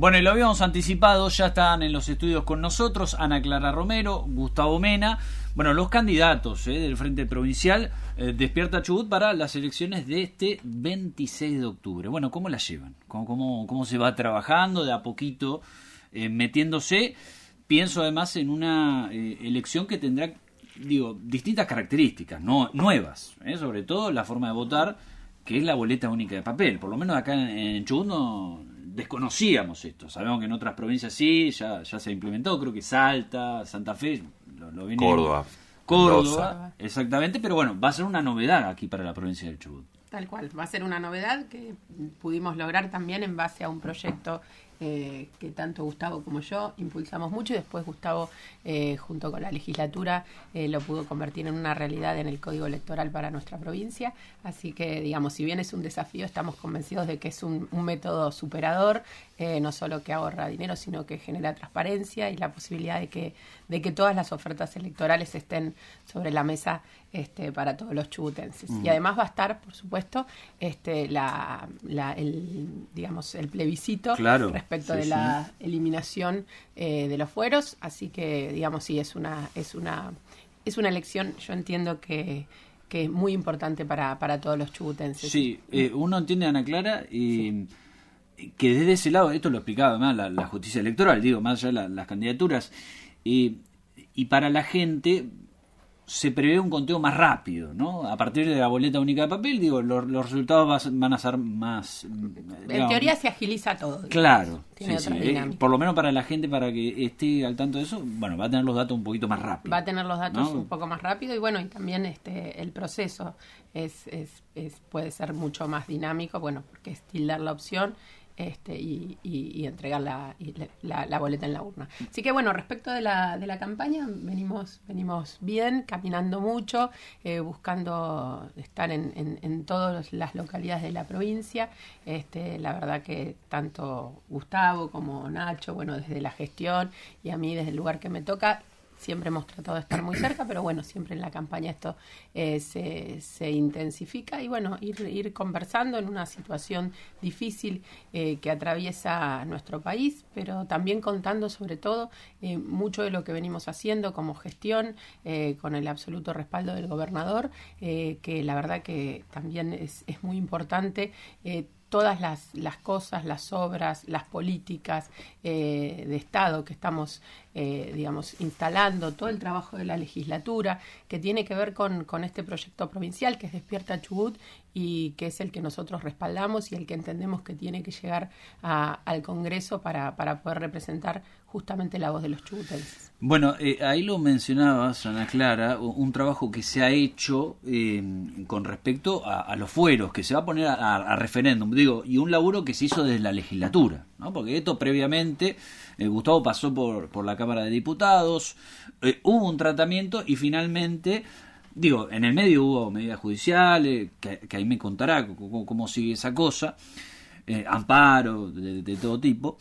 Bueno, y lo habíamos anticipado, ya están en los estudios con nosotros Ana Clara Romero, Gustavo Mena, bueno, los candidatos del Frente Provincial Despierta Chubut para las elecciones de este 26 de octubre. Bueno, ¿cómo la llevan? ¿Cómo se va trabajando de a poquito, metiéndose? Pienso además en una elección que tendrá, distintas características, nuevas, sobre todo la forma de votar, que es la boleta única de papel. Por lo menos acá en Chubut no desconocíamos esto. Sabemos que en otras provincias sí, ya se ha implementado. Creo que Salta, Santa Fe, lo viene. Córdoba, exactamente. Pero bueno, va a ser una novedad aquí para la provincia del Chubut. Tal cual, va a ser una novedad que pudimos lograr también en base a un proyecto que tanto Gustavo como yo impulsamos mucho, y después Gustavo, junto con la legislatura, lo pudo convertir en una realidad en el Código Electoral para nuestra provincia. Así que, si bien es un desafío, estamos convencidos de que es un método superador, no solo que ahorra dinero, sino que genera transparencia y la posibilidad de que todas las ofertas electorales estén sobre la mesa para todos los chubutenses. Y además va a estar, por supuesto, el plebiscito, claro, respecto de la eliminación de los fueros. Así que, sí, es una elección, yo entiendo que es muy importante para todos los chubutenses. Sí, uno entiende, Ana Clara, que desde ese lado, esto lo explicaba además la justicia electoral, más allá de las candidaturas, y para la gente se prevé un conteo más rápido, ¿no? A partir de la boleta única de papel, los resultados van a ser más... En teoría se agiliza todo. Claro, tiene otra dinámica. Por lo menos para la gente, para que esté al tanto de eso, va a tener los datos un poquito más rápido. Va a tener los datos, ¿no?, un poco más rápido, y también el proceso puede ser mucho más dinámico, porque es tildar la opción y entregar la boleta en la urna. Así que respecto de la campaña, venimos bien, caminando mucho, buscando estar en todas las localidades de la provincia. La verdad que tanto Gustavo como Nacho, desde la gestión, y a mí desde el lugar que me toca, siempre hemos tratado de estar muy cerca, pero siempre en la campaña esto se intensifica, y ir conversando en una situación difícil que atraviesa nuestro país, pero también contando sobre todo mucho de lo que venimos haciendo como gestión, con el absoluto respaldo del gobernador, que la verdad que también es muy importante. Todas las cosas, las obras, las políticas de Estado que estamos, instalando, todo el trabajo de la legislatura, que tiene que ver con este proyecto provincial que es Despierta Chubut, y que es el que nosotros respaldamos y el que entendemos que tiene que llegar al Congreso para poder representar justamente la voz de los chubutenses. Bueno, ahí lo mencionabas, Ana Clara, un trabajo que se ha hecho con respecto a los fueros, que se va a poner a referéndum, y un laburo que se hizo desde la legislatura, ¿no? Porque esto previamente, Gustavo pasó por la Cámara de Diputados, hubo un tratamiento y finalmente... en el medio hubo medidas judiciales, que ahí me contará cómo sigue esa cosa, amparo de todo tipo,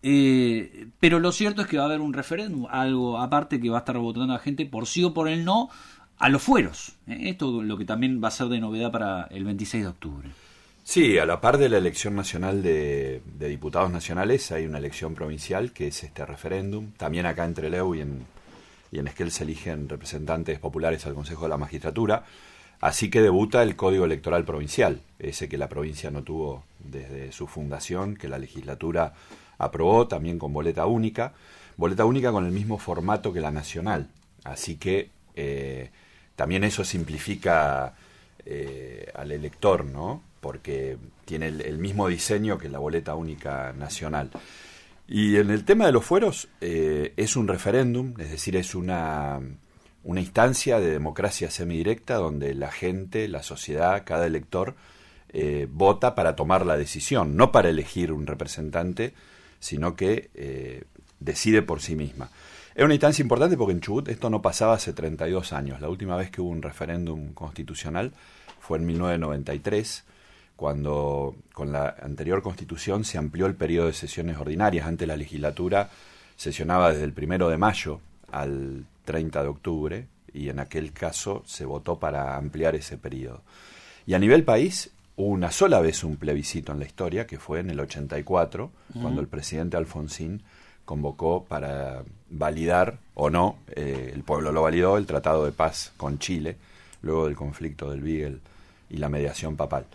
pero lo cierto es que va a haber un referéndum, algo aparte que va a estar votando la gente por sí o por el no a los fueros. Esto es lo que también va a ser de novedad para el 26 de octubre. Sí, a la par de la elección nacional de diputados nacionales hay una elección provincial que es este referéndum. También acá en Trelew y en Esquel se eligen representantes populares al Consejo de la Magistratura, así que debuta el Código Electoral Provincial, ese que la provincia no tuvo desde su fundación, que la legislatura aprobó, también con boleta única con el mismo formato que la nacional, así que también eso simplifica al elector, ¿no? Porque tiene el mismo diseño que la boleta única nacional. Y en el tema de los fueros, es un referéndum, es decir, es una instancia de democracia semidirecta donde la gente, la sociedad, cada elector vota para tomar la decisión, no para elegir un representante, sino que decide por sí misma. Es una instancia importante porque en Chubut esto no pasaba hace 32 años. La última vez que hubo un referéndum constitucional fue en 1993, cuando con la anterior constitución se amplió el periodo de sesiones ordinarias. Antes la legislatura sesionaba desde el 1 de mayo al 30 de octubre y en aquel caso se votó para ampliar ese periodo. Y a nivel país hubo una sola vez un plebiscito en la historia, que fue en el 84, cuando el presidente Alfonsín convocó para validar, o no, el pueblo lo validó, el Tratado de Paz con Chile, luego del conflicto del Beagle y la mediación papal.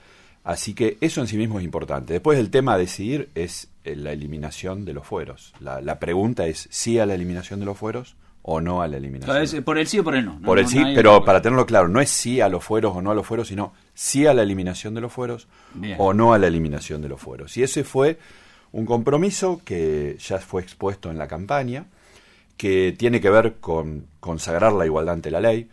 Así que eso en sí mismo es importante. Después el tema a decidir es la eliminación de los fueros. La pregunta es sí a la eliminación de los fueros o no a la eliminación. ¿Es por el sí o por el no? Por el sí, pero para tenerlo claro, no es sí a los fueros o no a los fueros, sino sí a la eliminación de los fueros o no a la eliminación de los fueros. Y ese fue un compromiso que ya fue expuesto en la campaña, que tiene que ver con consagrar la igualdad ante la ley.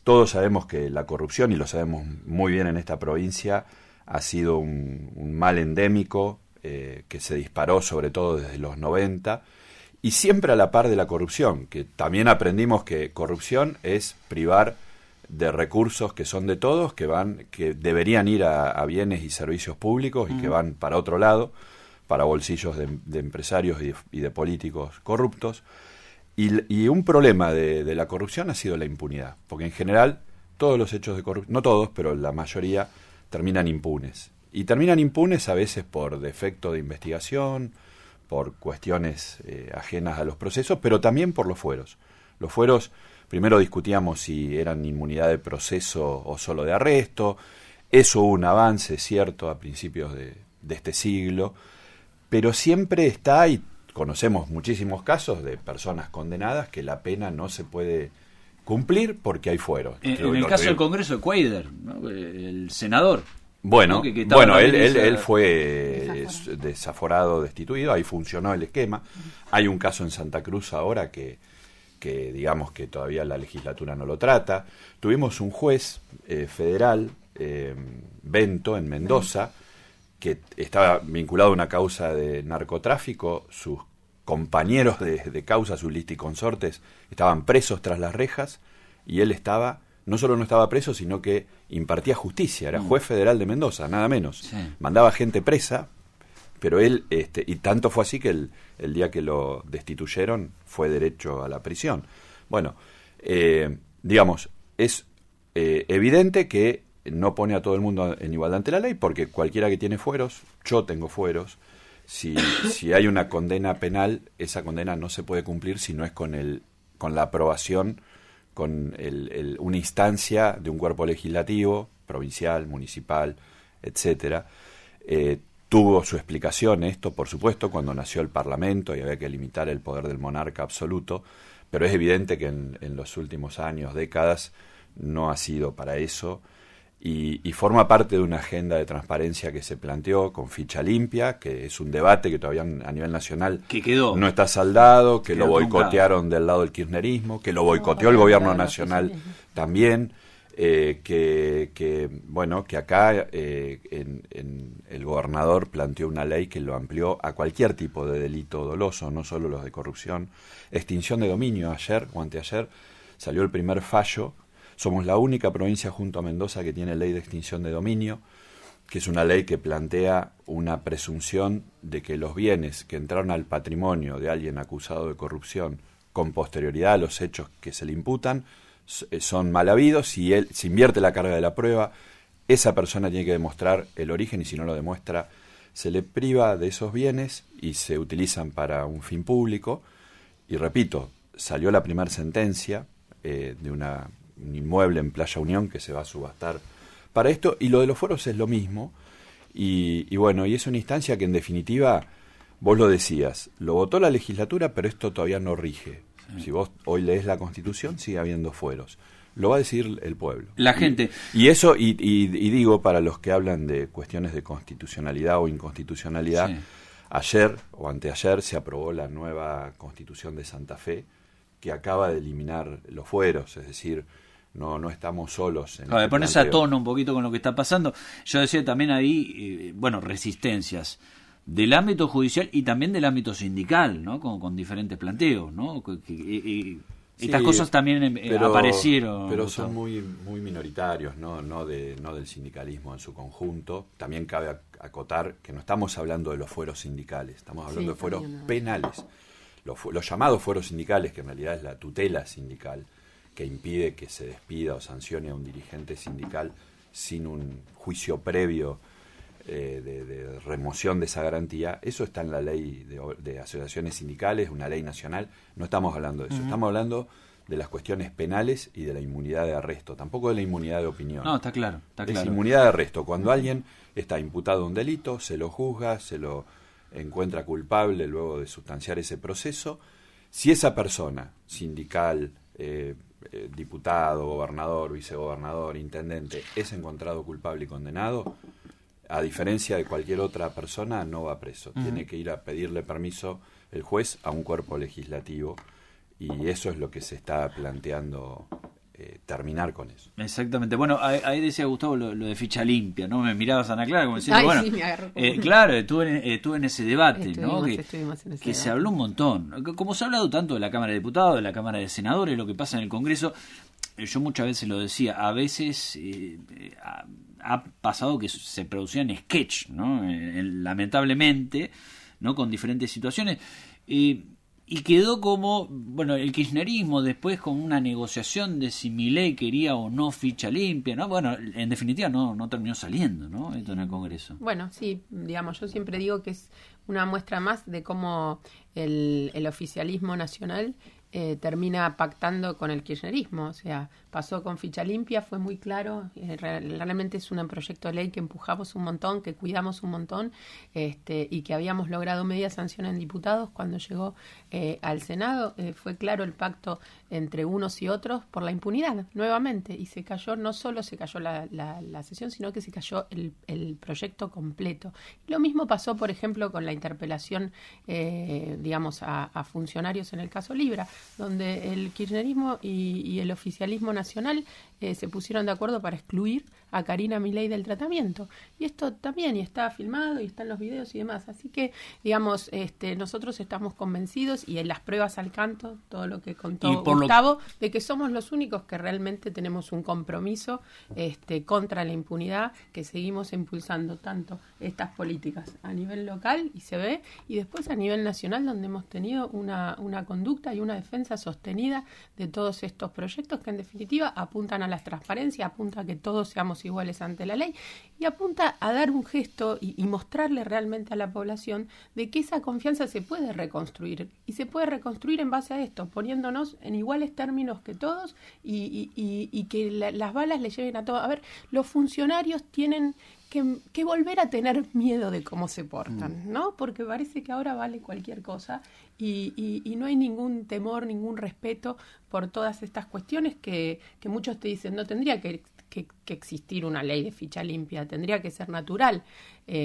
Todos sabemos que la corrupción, y lo sabemos muy bien en esta provincia, ha sido un mal endémico que se disparó sobre todo desde los 90, y siempre a la par de la corrupción, que también aprendimos que corrupción es privar de recursos que son de todos, que deberían ir a bienes y servicios públicos y que van para otro lado, para bolsillos de empresarios y de políticos corruptos. Y un problema de la corrupción ha sido la impunidad, porque en general todos los hechos de corrupción, no todos, pero la mayoría, terminan impunes. Y terminan impunes a veces por defecto de investigación, por cuestiones ajenas a los procesos, pero también por los fueros. Los fueros, primero discutíamos si eran inmunidad de proceso o solo de arresto. Eso hubo un avance, cierto, a principios de este siglo, pero siempre está, y conocemos muchísimos casos de personas condenadas que la pena no se puede cumplir porque hay fueros. En el caso del Congreso de Cuadra, ¿no? El senador. Bueno, ¿no? que él fue desaforado, destituido, ahí funcionó el esquema. Hay un caso en Santa Cruz ahora que digamos que todavía la legislatura no lo trata. Tuvimos un juez federal, Bento, en Mendoza, que estaba vinculado a una causa de narcotráfico. Sus compañeros de causa, sus listiconsortes, estaban presos tras las rejas, y él no solo no estaba preso, sino que impartía justicia, era juez federal de Mendoza, nada menos. Sí. Mandaba gente presa, pero él, y tanto fue así que el día que lo destituyeron fue derecho a la prisión. Bueno, digamos, es evidente que no pone a todo el mundo en igualdad ante la ley, porque cualquiera que tiene fueros, yo tengo fueros, si hay una condena penal, esa condena no se puede cumplir si no es con la aprobación, con una instancia de un cuerpo legislativo, provincial, municipal, etcétera. Tuvo su explicación esto, por supuesto, cuando nació el Parlamento y había que limitar el poder del monarca absoluto, pero es evidente que en los últimos años, décadas, no ha sido para eso, y forma parte de una agenda de transparencia que se planteó con ficha limpia, que es un debate que todavía a nivel nacional no está saldado, que lo boicotearon del lado del kirchnerismo, que lo boicoteó el gobierno nacional también, que acá el gobernador planteó una ley que lo amplió a cualquier tipo de delito doloso, no solo los de corrupción. Extinción de dominio, ayer o anteayer salió el primer fallo. Somos la única provincia junto a Mendoza que tiene ley de extinción de dominio, que es una ley que plantea una presunción de que los bienes que entraron al patrimonio de alguien acusado de corrupción con posterioridad a los hechos que se le imputan son mal habidos. Si él se invierte la carga de la prueba, esa persona tiene que demostrar el origen, y si no lo demuestra, se le priva de esos bienes y se utilizan para un fin público. Y repito, salió la primera sentencia de un inmueble en Playa Unión que se va a subastar para esto, y lo de los fueros es lo mismo, y es una instancia que en definitiva, vos lo decías, lo votó la legislatura, pero esto todavía no rige. Sí. Si vos hoy lees la Constitución, sigue habiendo fueros, lo va a decidir el pueblo, la gente, y eso, y digo, para los que hablan de cuestiones de constitucionalidad o inconstitucionalidad, sí. Ayer o anteayer se aprobó la nueva Constitución de Santa Fe, que acaba de eliminar los fueros, es decir, no estamos solos. Me pones a tono un poquito con lo que está pasando. Yo decía también ahí, resistencias del ámbito judicial y también del ámbito sindical, ¿no? Con diferentes planteos, ¿no? Estas cosas también aparecieron. Pero son muy minoritarios, no del sindicalismo en su conjunto. También cabe acotar que no estamos hablando de los fueros sindicales, estamos hablando de fueros penales. Los llamados fueros sindicales, que en realidad es la tutela sindical, que impide que se despida o sancione a un dirigente sindical sin un juicio previo de remoción de esa garantía, eso está en la ley de asociaciones sindicales, una ley nacional. No estamos hablando de eso, estamos hablando de las cuestiones penales y de la inmunidad de arresto, tampoco de la inmunidad de opinión. No, está claro. Es inmunidad de arresto. Cuando alguien está imputado de un delito, se lo juzga, se lo encuentra culpable luego de sustanciar ese proceso. Si esa persona, sindical, diputado, gobernador, vicegobernador, intendente, es encontrado culpable y condenado, a diferencia de cualquier otra persona, no va preso. Tiene que ir a pedirle permiso el juez a un cuerpo legislativo, y eso es lo que se está planteando, terminar con eso. Exactamente. Bueno, ahí decía Gustavo lo de ficha limpia, ¿no? Me mirabas, Ana Clara, como diciendo, bueno, sí, me agarró claro, estuve en ese debate, ¿no? Estuvimos en ese que se habló un montón. Como se ha hablado tanto de la Cámara de Diputados, de la Cámara de Senadores, lo que pasa en el Congreso, yo muchas veces lo decía, a veces ha pasado que se producían sketch, ¿no? Lamentablemente, ¿no? Con diferentes situaciones. Y quedó como, bueno, el kirchnerismo después con una negociación de si Milei quería o no ficha limpia, ¿no? Bueno, en definitiva no terminó saliendo, ¿no? Esto en el Congreso. Bueno, sí, digamos, yo siempre digo que es una muestra más de cómo el oficialismo nacional termina pactando con el kirchnerismo. O sea, pasó con ficha limpia, fue muy claro, realmente es un proyecto de ley que empujamos un montón, que cuidamos un montón, y que habíamos logrado media sanción en diputados. Cuando llegó al Senado, fue claro el pacto entre unos y otros por la impunidad, nuevamente, y se cayó, no solo se cayó la sesión, sino que se cayó el proyecto completo. Lo mismo pasó, por ejemplo, con la interpelación, digamos, a funcionarios en el caso Libra, donde el kirchnerismo y el oficialismo nacional se pusieron de acuerdo para excluir a Karina Milei del tratamiento. Y esto también, y está filmado, y están los videos y demás. Así que, digamos, nosotros estamos convencidos, y en las pruebas al canto, todo lo que contó Gustavo, de que somos los únicos que realmente tenemos un compromiso contra la impunidad, que seguimos impulsando tanto estas políticas a nivel local, y se ve, y después a nivel nacional, donde hemos tenido una conducta y una defensa sostenida de todos estos proyectos que en definitiva apuntan a la transparencia, apunta a que todos seamos iguales ante la ley, y apunta a dar un gesto y mostrarle realmente a la población de que esa confianza se puede reconstruir, y se puede reconstruir en base a esto, poniéndonos en iguales términos que todos, y que las balas le lleguen a todos. A ver, los funcionarios tienen que volver a tener miedo de cómo se portan, ¿no? Porque parece que ahora vale cualquier cosa, y no hay ningún temor, ningún respeto por todas estas cuestiones que muchos te dicen, no tendría que existir una ley de ficha limpia, tendría que ser natural.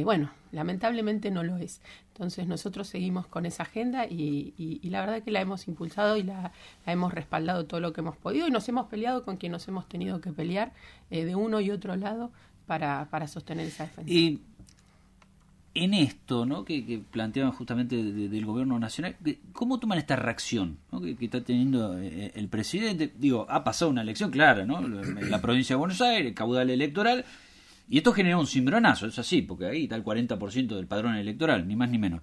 Bueno, lamentablemente no lo es. Entonces nosotros seguimos con esa agenda, y la verdad que la hemos impulsado y la hemos respaldado todo lo que hemos podido, y nos hemos peleado con quien nos hemos tenido que pelear, de uno y otro lado, para sostener esa defensa. Y en esto, ¿no?, que planteaban justamente del gobierno nacional, ¿cómo toman esta reacción, ¿no?, que está teniendo el presidente? Digo, ha pasado una elección clara, ¿no?, en la provincia de Buenos Aires, caudal electoral, y esto generó un cimbronazo, es así, porque ahí está el 40% del padrón electoral, ni más ni menos.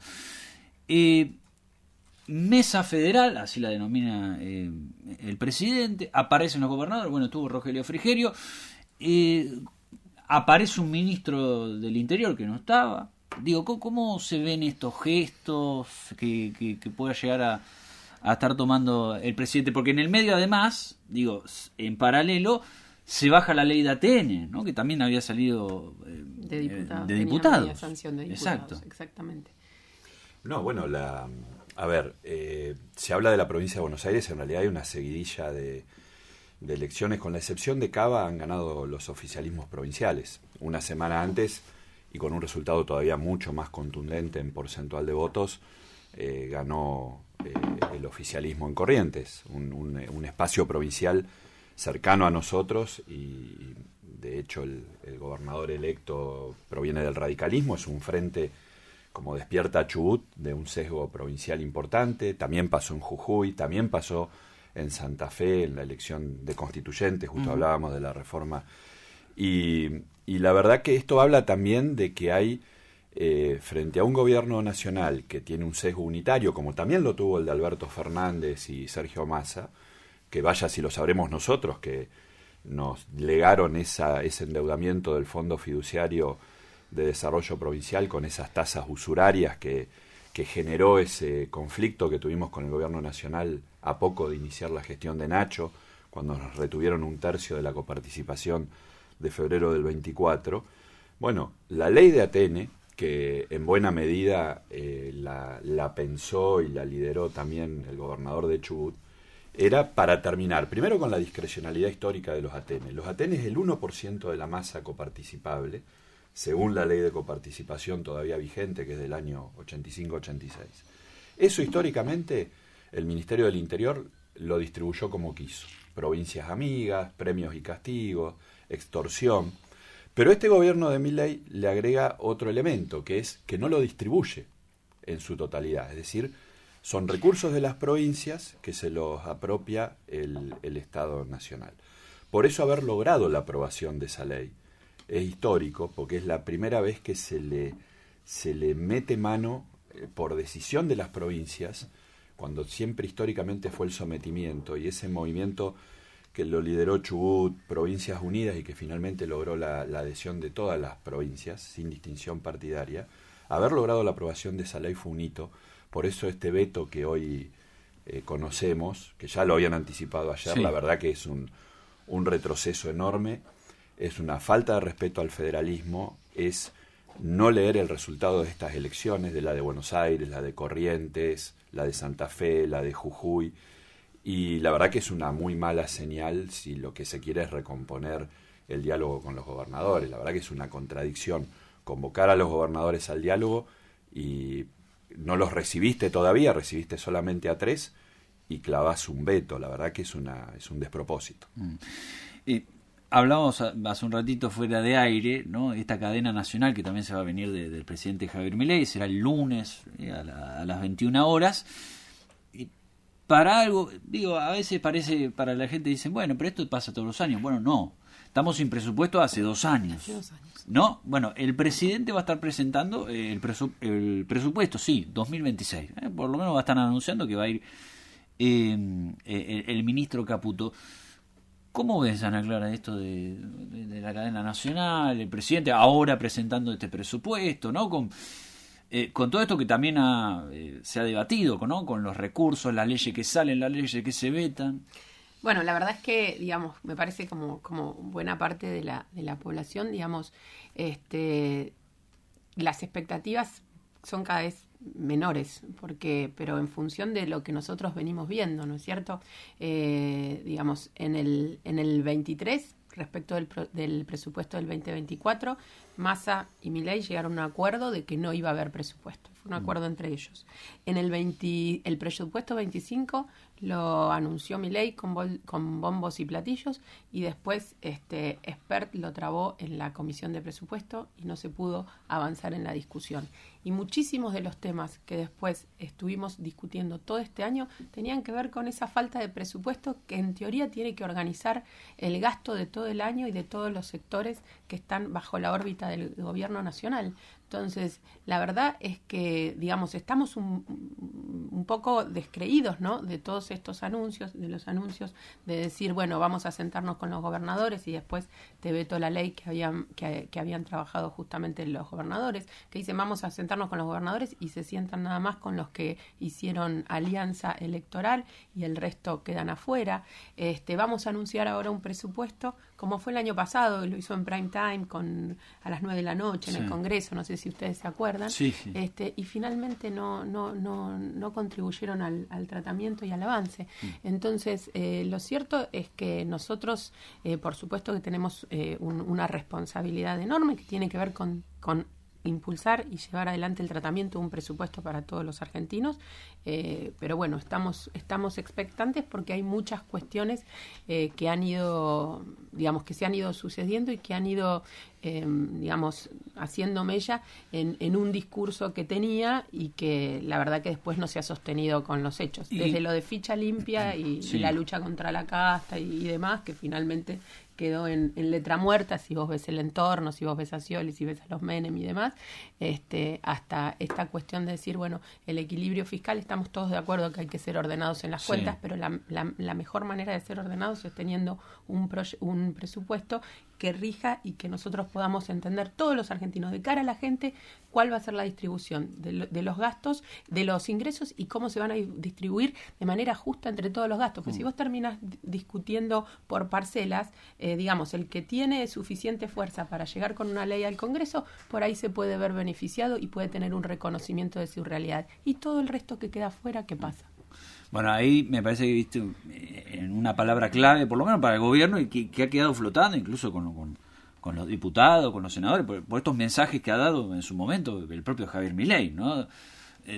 Mesa federal, así la denomina el presidente, aparecen los gobernadores, bueno, estuvo Rogelio Frigerio, aparece un ministro del Interior que no estaba. Digo, ¿cómo se ven estos gestos que pueda llegar a estar tomando el presidente? Porque en el medio, además, digo, en paralelo, se baja la ley de ATN, ¿no?, que también había salido de diputados. Sanción de diputados. Exacto. Exactamente. No, bueno, se habla de la provincia de Buenos Aires, en realidad hay una seguidilla de elecciones, con la excepción de Cava, han ganado los oficialismos provinciales. Una semana antes, y con un resultado todavía mucho más contundente en porcentual de votos, ganó el oficialismo en Corrientes, un espacio provincial cercano a nosotros, y de hecho el gobernador electo proviene del radicalismo, es un frente como Despierta Chubut, de un sesgo provincial importante. También pasó en Jujuy, también pasó en Santa Fe, en la elección de constituyentes, justo hablábamos de la reforma, y la verdad que esto habla también de que hay, frente a un gobierno nacional que tiene un sesgo unitario, como también lo tuvo el de Alberto Fernández y Sergio Massa, que vaya si lo sabremos nosotros, que nos legaron ese endeudamiento del Fondo Fiduciario de Desarrollo Provincial con esas tasas usurarias que generó ese conflicto que tuvimos con el gobierno nacional a poco de iniciar la gestión de Nacho, cuando nos retuvieron 1/3 de la coparticipación de febrero del 24. Bueno, la ley de Atene, que en buena medida la pensó y la lideró también el gobernador de Chubut, era para terminar, primero con la discrecionalidad histórica de los Atenes. Los Atenes es el 1% de la masa coparticipable, según la ley de coparticipación todavía vigente, que es del año 85-86. Eso históricamente el Ministerio del Interior lo distribuyó como quiso. Provincias amigas, premios y castigos, extorsión. Pero este gobierno de Milei le agrega otro elemento, que es que no lo distribuye en su totalidad. Es decir, son recursos de las provincias que se los apropia el Estado Nacional. Por eso haber logrado la aprobación de esa ley es histórico, porque es la primera vez que se le mete mano por decisión de las provincias, cuando siempre históricamente fue el sometimiento, y ese movimiento que lo lideró Chubut, Provincias Unidas, y que finalmente logró la adhesión de todas las provincias, sin distinción partidaria. Haber logrado la aprobación de esa ley fue un hito. Por eso este veto que hoy conocemos, que ya lo habían anticipado ayer, sí, la verdad que es un retroceso enorme, es una falta de respeto al federalismo, es no leer el resultado de estas elecciones, de la de Buenos Aires, la de Corrientes, la de Santa Fe, la de Jujuy, y la verdad que es una muy mala señal si lo que se quiere es recomponer el diálogo con los gobernadores. La verdad que es una contradicción convocar a los gobernadores al diálogo y no los recibiste todavía, recibiste solamente a 3 y clavás un veto. La verdad que es un despropósito. Hablábamos hace un ratito fuera de aire, ¿no? Esta cadena nacional que también se va a venir del presidente Javier Milei, será el lunes a las 21 horas. Y para algo, digo, a veces parece, para la gente dicen, bueno, pero esto pasa todos los años. Bueno, no. Estamos sin presupuesto hace 2 años. ¿No? Bueno, el presidente va a estar presentando el presupuesto, sí, 2026. Por lo menos va a estar anunciando que va a ir el ministro Caputo. ¿Cómo ves, Ana Clara, esto de la cadena nacional, el presidente ahora presentando este presupuesto, ¿no? Con todo esto que también se ha debatido, ¿no? Con los recursos, las leyes que salen, las leyes que se vetan. Bueno, la verdad es que, digamos, me parece como buena parte de la población, digamos, las expectativas son cada vez menores, pero en función de lo que nosotros venimos viendo, ¿no es cierto? Digamos, en el 23, respecto del presupuesto del 2024, Massa y Milei llegaron a un acuerdo de que no iba a haber presupuesto. Fue un acuerdo entre ellos. En el presupuesto 25 lo anunció Milei con bombos y platillos, y después Espert lo trabó en la comisión de presupuesto y no se pudo avanzar en la discusión. Y muchísimos de los temas que después estuvimos discutiendo todo este año tenían que ver con esa falta de presupuesto que en teoría tiene que organizar el gasto de todo el año y de todos los sectores que están bajo la órbita del gobierno nacional. Entonces, la verdad es que, digamos, estamos un poco descreídos, ¿no?, de todos estos anuncios, de los anuncios de decir, bueno, vamos a sentarnos con los gobernadores y después te veto la ley que habían trabajado justamente los gobernadores, que dicen vamos a sentarnos con los gobernadores y se sientan nada más con los que hicieron alianza electoral y el resto quedan afuera. Vamos a anunciar ahora un presupuesto, como fue el año pasado, lo hizo en prime time a las 9 de la noche en el Congreso, no sé si ustedes se acuerdan, y finalmente no contribuyeron al tratamiento y al avance. Entonces, lo cierto es que nosotros, por supuesto que tenemos una responsabilidad enorme que tiene que ver con impulsar y llevar adelante el tratamiento de un presupuesto para todos los argentinos, pero bueno, estamos expectantes porque hay muchas cuestiones que han ido, digamos, que se han ido sucediendo y que han ido digamos, haciendo mella en un discurso que tenía y que la verdad que después no se ha sostenido con los hechos. Desde lo de ficha limpia y la lucha contra la casta y demás, que finalmente quedó en letra muerta, si vos ves el entorno, si vos ves a Scioli, si ves a los Menem y demás, hasta esta cuestión de decir, bueno, el equilibrio fiscal, estamos todos de acuerdo que hay que ser ordenados en las cuentas, pero la mejor manera de ser ordenados es teniendo un presupuesto que rija y que nosotros podamos entender todos los argentinos de cara a la gente cuál va a ser la distribución de los gastos, de los ingresos y cómo se van a distribuir de manera justa entre todos los gastos. Porque si vos terminas discutiendo por parcelas, digamos, el que tiene suficiente fuerza para llegar con una ley al Congreso, por ahí se puede ver beneficiado y puede tener un reconocimiento de su realidad. Y todo el resto que queda afuera, ¿qué pasa? Bueno, ahí me parece que viste en una palabra clave, por lo menos para el gobierno, y que ha quedado flotando incluso con los diputados, con los senadores, por estos mensajes que ha dado en su momento el propio Javier Milei, ¿no?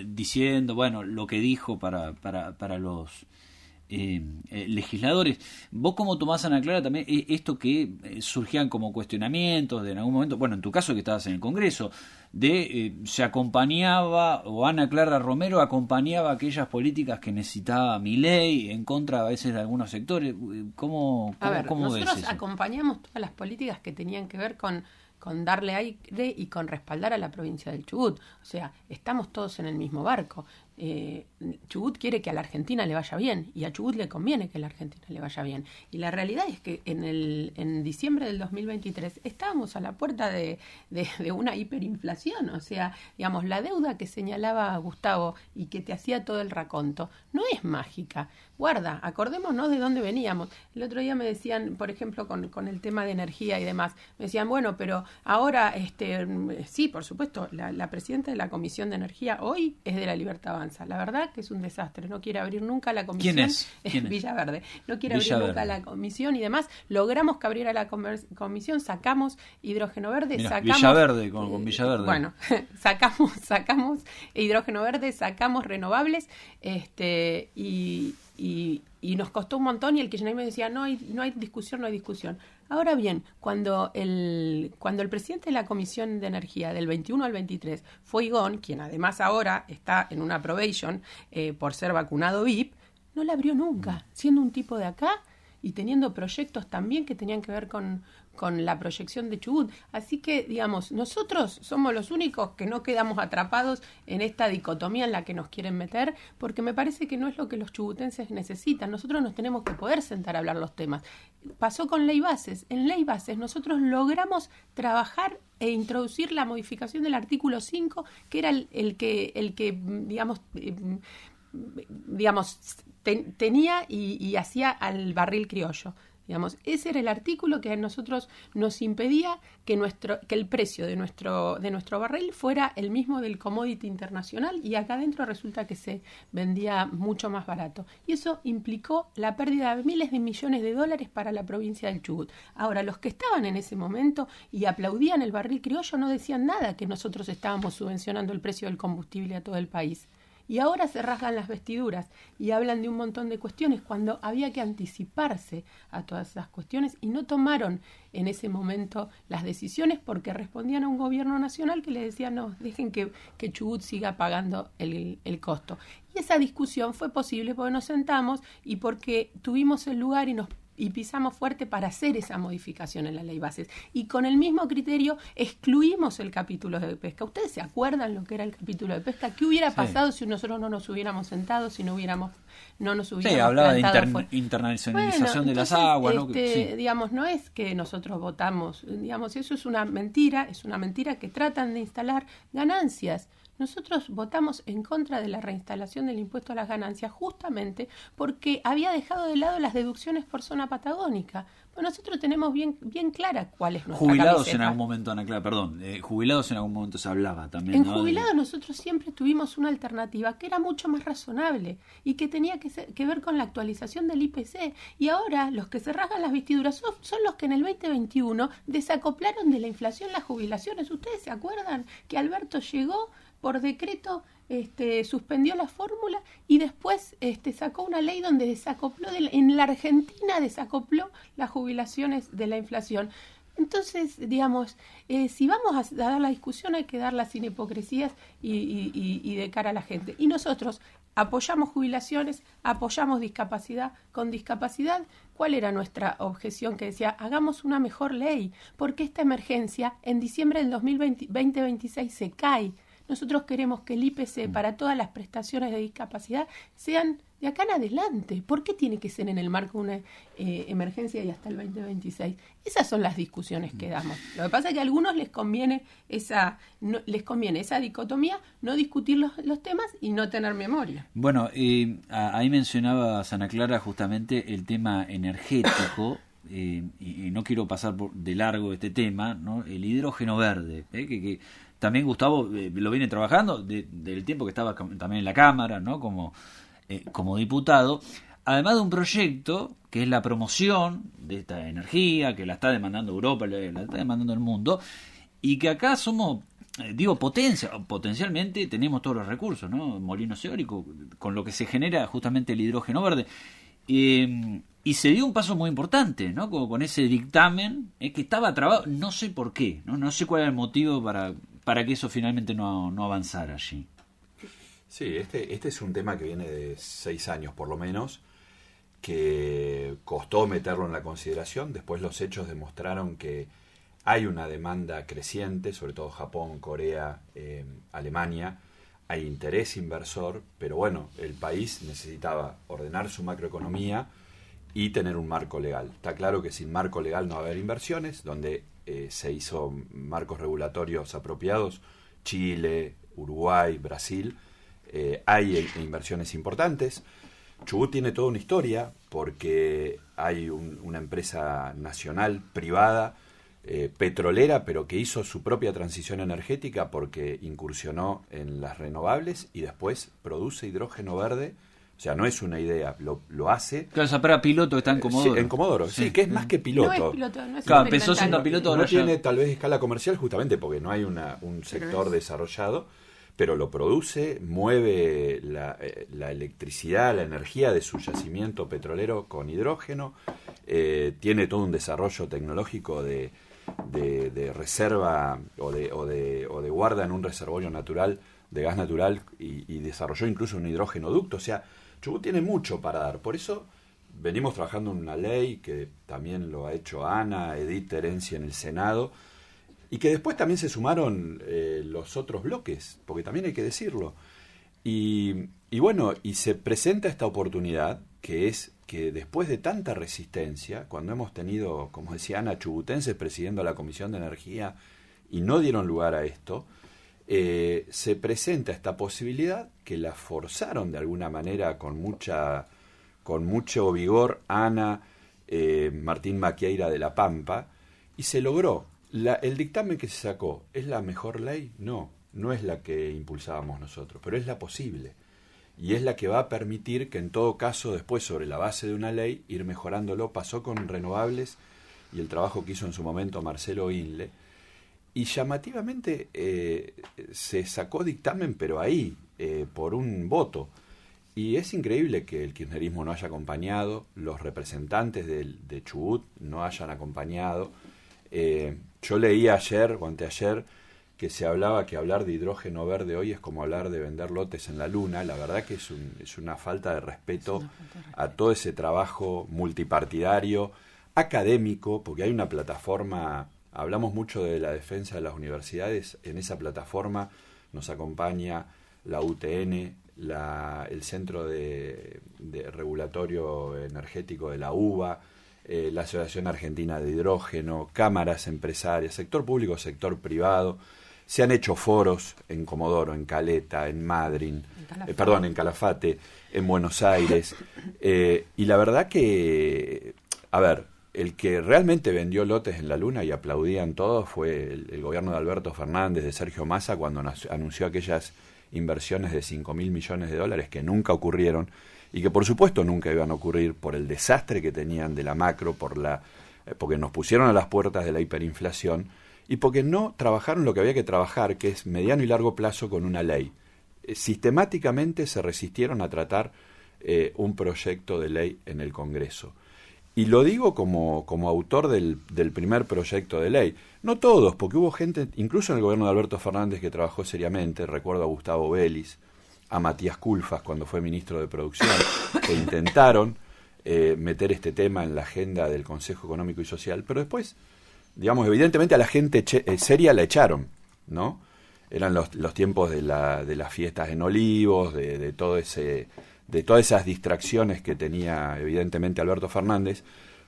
Diciendo, bueno, lo que dijo para los legisladores. ¿Vos cómo tomás, Ana Clara, también esto que surgían como cuestionamientos de en algún momento, bueno, en tu caso que estabas en el Congreso, se acompañaba, o Ana Clara Romero acompañaba aquellas políticas que necesitaba Milei en contra a veces de algunos sectores? ¿Cómo nosotros ves eso? Acompañamos todas las políticas que tenían que ver con darle aire y con respaldar a la provincia del Chubut. O sea, estamos todos en el mismo barco. Chubut quiere que a la Argentina le vaya bien y a Chubut le conviene que a la Argentina le vaya bien. Y la realidad es que en diciembre del 2023 estábamos a la puerta de una hiperinflación. O sea, digamos, la deuda que señalaba Gustavo y que te hacía todo el raconto no es mágica. Guarda, acordémonos de dónde veníamos. El otro día me decían, por ejemplo, con el tema de energía y demás, me decían, bueno, pero ahora, sí, por supuesto, la presidenta de la Comisión de Energía hoy es de La Libertad Avanza. La verdad que es un desastre, no quiere abrir nunca la comisión. ¿Quién es? Villaverde. No quiere abrir nunca la comisión y demás. Logramos que abriera la comisión, sacamos hidrógeno verde, Mirá, sacamos... Villaverde, con Villaverde. Bueno, sacamos hidrógeno verde, sacamos renovables, y nos costó un montón y el kirchnerismo decía no hay discusión. Ahora bien, cuando el presidente de la Comisión de Energía del 21 al 23 fue Igón, quien además ahora está en una probation por ser vacunado VIP, no la abrió nunca, siendo un tipo de acá y teniendo proyectos también que tenían que ver con la proyección de Chubut. Así que, digamos, nosotros somos los únicos que no quedamos atrapados en esta dicotomía en la que nos quieren meter, porque me parece que no es lo que los chubutenses necesitan. Nosotros nos tenemos que poder sentar a hablar los temas. Pasó con Ley Bases. En Ley Bases nosotros logramos trabajar e introducir la modificación del artículo 5, que era el que tenía y hacía al barril criollo. Digamos, ese era el artículo que a nosotros nos impedía que el precio de nuestro barril fuera el mismo del commodity internacional, y acá adentro resulta que se vendía mucho más barato. Y eso implicó la pérdida de miles de millones de dólares para la provincia del Chubut. Ahora, los que estaban en ese momento y aplaudían el barril criollo no decían nada que nosotros estábamos subvencionando el precio del combustible a todo el país. Y ahora se rasgan las vestiduras y hablan de un montón de cuestiones cuando había que anticiparse a todas esas cuestiones, y no tomaron en ese momento las decisiones porque respondían a un gobierno nacional que le decía no, dejen que Chubut siga pagando el costo. Y esa discusión fue posible porque nos sentamos y porque tuvimos el lugar y pisamos fuerte para hacer esa modificación en la Ley Bases. Y con el mismo criterio excluimos el capítulo de pesca. ¿Ustedes se acuerdan lo que era el capítulo de pesca? ¿Qué hubiera pasado si nosotros no nos hubiéramos sentado, si no nos hubiéramos hablaba de bueno, internacionalización de las aguas, ¿no? Digamos, no es que nosotros votamos, digamos, eso es una mentira que tratan de instalar ganancias. Nosotros votamos en contra de la reinstalación del impuesto a las ganancias justamente porque había dejado de lado las deducciones por zona patagónica. Bueno, nosotros tenemos bien clara cuál es nuestra jubilados camiseta. En algún momento, Ana Clara, jubilados en algún momento se hablaba también. En jubilados nosotros siempre tuvimos una alternativa que era mucho más razonable y que tenía que ver con la actualización del IPC. Y ahora los que se rasgan las vestiduras son los que en el 2021 desacoplaron de la inflación las jubilaciones. ¿Ustedes se acuerdan que Alberto llegó por decreto, suspendió la fórmula y después sacó una ley donde desacopló en la Argentina desacopló las jubilaciones de la inflación? Entonces, digamos, si vamos a dar la discusión hay que darla sin hipocresías y de cara a la gente. Y nosotros apoyamos jubilaciones, apoyamos discapacidad. Con discapacidad, ¿cuál era nuestra objeción? Que decía, hagamos una mejor ley, porque esta emergencia en diciembre del 2026 se cae. Nosotros queremos que el IPC para todas las prestaciones de discapacidad sean de acá en adelante. ¿Por qué tiene que ser en el marco de una emergencia y hasta el 2026? Esas son las discusiones que damos. Lo que pasa es que a algunos les conviene esa dicotomía, no discutir los temas y no tener memoria. Bueno, ahí mencionaba Ana Clara justamente el tema energético. Y no quiero pasar de largo este tema, ¿no? El hidrógeno verde, que también Gustavo lo viene trabajando del tiempo que estaba también en la Cámara, ¿no? Como diputado, además de un proyecto que es la promoción de esta energía, que la está demandando Europa, la está demandando el mundo, y que acá somos, potencialmente tenemos todos los recursos, ¿no? Molinos eólicos, con lo que se genera justamente el hidrógeno verde. Y se dio un paso muy importante, ¿no? Con ese dictamen que estaba trabado, no sé por qué, no sé cuál era el motivo para que eso finalmente no avanzara allí. Sí, este es un tema que viene de 6 años por lo menos, que costó meterlo en la consideración. Después los hechos demostraron que hay una demanda creciente, sobre todo Japón, Corea, Alemania. Hay interés inversor, pero bueno, el país necesitaba ordenar su macroeconomía y tener un marco legal. Está claro que sin marco legal no va a haber inversiones, donde se hizo marcos regulatorios apropiados, Chile, Uruguay, Brasil, hay inversiones importantes. Chubut tiene toda una historia porque hay una empresa nacional, privada, petrolera, pero que hizo su propia transición energética porque incursionó en las renovables y después produce hidrógeno verde. O sea, no es una idea, lo hace. Claro, esa para piloto está en Comodoro. Sí, en Comodoro, sí, que es más que piloto. No es piloto, no es claro, empezó siendo piloto. No tiene tal vez escala comercial justamente porque no hay un sector desarrollado, pero lo produce, mueve la electricidad, la energía de su yacimiento petrolero con hidrógeno, tiene todo un desarrollo tecnológico de reserva o de guarda en un reservorio natural de gas natural y desarrolló incluso un hidrógeno-ducto. O sea, Chubut tiene mucho para dar. Por eso venimos trabajando en una ley que también lo ha hecho Ana, Edith Terenzi en el Senado, y que después también se sumaron los otros bloques, porque también hay que decirlo. Y bueno, y se presenta esta oportunidad, que es que después de tanta resistencia, cuando hemos tenido, como decía Ana, chubutenses presidiendo la Comisión de Energía y no dieron lugar a esto, se presenta esta posibilidad que la forzaron de alguna manera con mucho vigor Ana, Martín Maquieira de La Pampa, y se logró. El dictamen que se sacó, ¿es la mejor ley? No es la que impulsábamos nosotros, pero es la posible. Y es la que va a permitir que en todo caso, después sobre la base de una ley, ir mejorándolo. Pasó con renovables y el trabajo que hizo en su momento Marcelo Inle. Y llamativamente se sacó dictamen, pero ahí, por un voto. Y es increíble que el kirchnerismo no haya acompañado, los representantes de Chubut no hayan acompañado. Yo leí ayer o anteayer que se hablaba que hablar de hidrógeno verde hoy es como hablar de vender lotes en la luna. La verdad que es una falta de respeto a todo ese trabajo multipartidario, académico, porque hay una plataforma. Hablamos mucho de la defensa de las universidades. En esa plataforma nos acompaña la UTN, el Centro de Regulatorio Energético de la UBA, la Asociación Argentina de Hidrógeno, cámaras empresarias, sector público, sector privado. Se han hecho foros en Comodoro, en Caleta, en Madryn, en Calafate, en Buenos Aires. Y la verdad que, el que realmente vendió lotes en la luna y aplaudían todos fue el gobierno de Alberto Fernández, de Sergio Massa, cuando anunció aquellas inversiones de $5.000 millones que nunca ocurrieron y que por supuesto nunca iban a ocurrir por el desastre que tenían de la macro, porque nos pusieron a las puertas de la hiperinflación y porque no trabajaron lo que había que trabajar, que es mediano y largo plazo con una ley. Sistemáticamente se resistieron a tratar un proyecto de ley en el Congreso. Y lo digo como autor del primer proyecto de ley. No todos, porque hubo gente, incluso en el gobierno de Alberto Fernández, que trabajó seriamente. Recuerdo a Gustavo Vélez, a Matías Culfas cuando fue ministro de Producción, que intentaron meter este tema en la agenda del Consejo Económico y Social, pero después, digamos, evidentemente a la gente seria la echaron, ¿no? Eran los tiempos de las fiestas en Olivos, de todas esas distracciones que tenía evidentemente Alberto Fernández,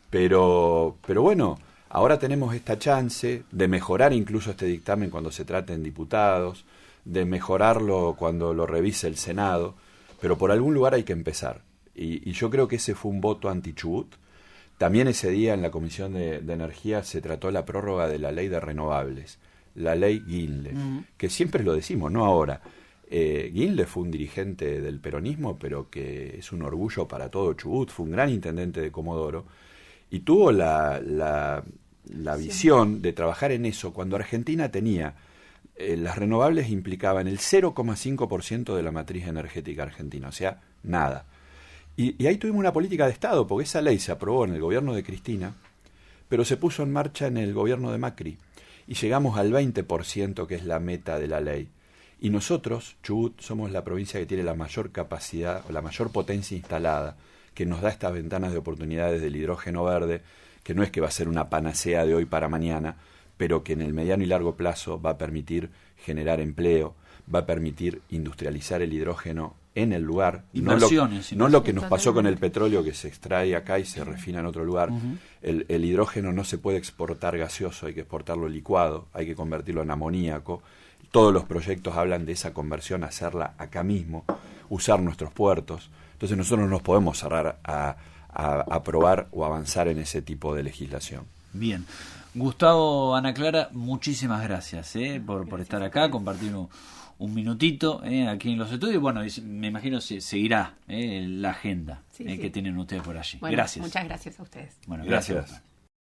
pero bueno, ahora tenemos esta chance de mejorar incluso este dictamen cuando se trate en diputados, de mejorarlo cuando lo revise el Senado, pero por algún lugar hay que empezar. Y yo creo que ese fue un voto anti-Chubut. También ese día en la Comisión de Energía se trató la prórroga de la ley de renovables, la ley Guinle, que siempre lo decimos, no ahora. Guinle fue un dirigente del peronismo, pero que es un orgullo para todo Chubut, fue un gran intendente de Comodoro, y tuvo la visión de trabajar en eso cuando Argentina tenía... las renovables implicaban el 0,5% de la matriz energética argentina, o sea, nada. Y ahí tuvimos una política de Estado, porque esa ley se aprobó en el gobierno de Cristina, pero se puso en marcha en el gobierno de Macri, y llegamos al 20%, que es la meta de la ley. Y nosotros, Chubut, somos la provincia que tiene la mayor capacidad, o la mayor potencia instalada, que nos da estas ventanas de oportunidades del hidrógeno verde, que no es que va a ser una panacea de hoy para mañana, pero que en el mediano y largo plazo va a permitir generar empleo, va a permitir industrializar el hidrógeno en el lugar, inversiones, no lo que nos pasó con el petróleo, que se extrae acá y se refina en otro lugar. El hidrógeno no se puede exportar gaseoso, hay que exportarlo licuado, hay que convertirlo en amoníaco. Todos los proyectos hablan de esa conversión, hacerla acá mismo, usar nuestros puertos. Entonces nosotros no nos podemos cerrar a aprobar o avanzar en ese tipo de legislación. Bien. Gustavo, Ana Clara, muchísimas gracias por estar acá, compartir un minutito aquí en los estudios. Bueno, me imagino seguirá la agenda que tienen ustedes por allí. Bueno, gracias. Muchas gracias a ustedes. Bueno, gracias.